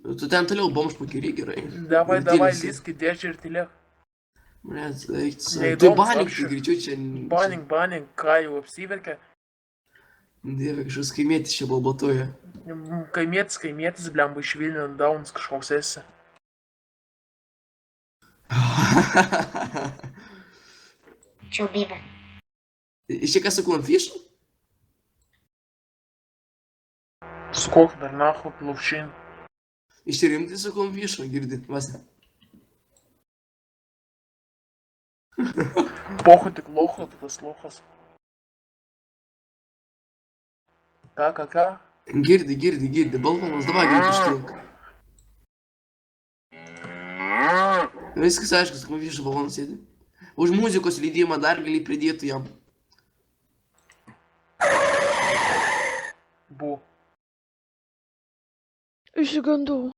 Tu ten toliau bomž pakyri gerai. Davai, Ir davai, tylėsi. lysk į dėžę ir tylėk. Blet, eik tu. Tai Neįdomus banink, tai apšė. greičiau čia. Banink, ką jau apsiverkė. Dieve, kažkoks kaimėtis čia balbatuoja. Kaimietis, blemba iš Vilnių, Daunas kažkoks esi. Чубиба. Ще ką su klamfišu? Su kokiu dar nahu plovšin. Iš rimtai su klamfišu, girdi, vasi. Pohu tik locho, tai tas lochas. Ką? Girdi, balkonas, davai greitai ištilk. Viskas aišku, su klamfišu balkonas sėdi. Už muzikos leidimą dar gali pridėti jam. Bu. Išsigandau.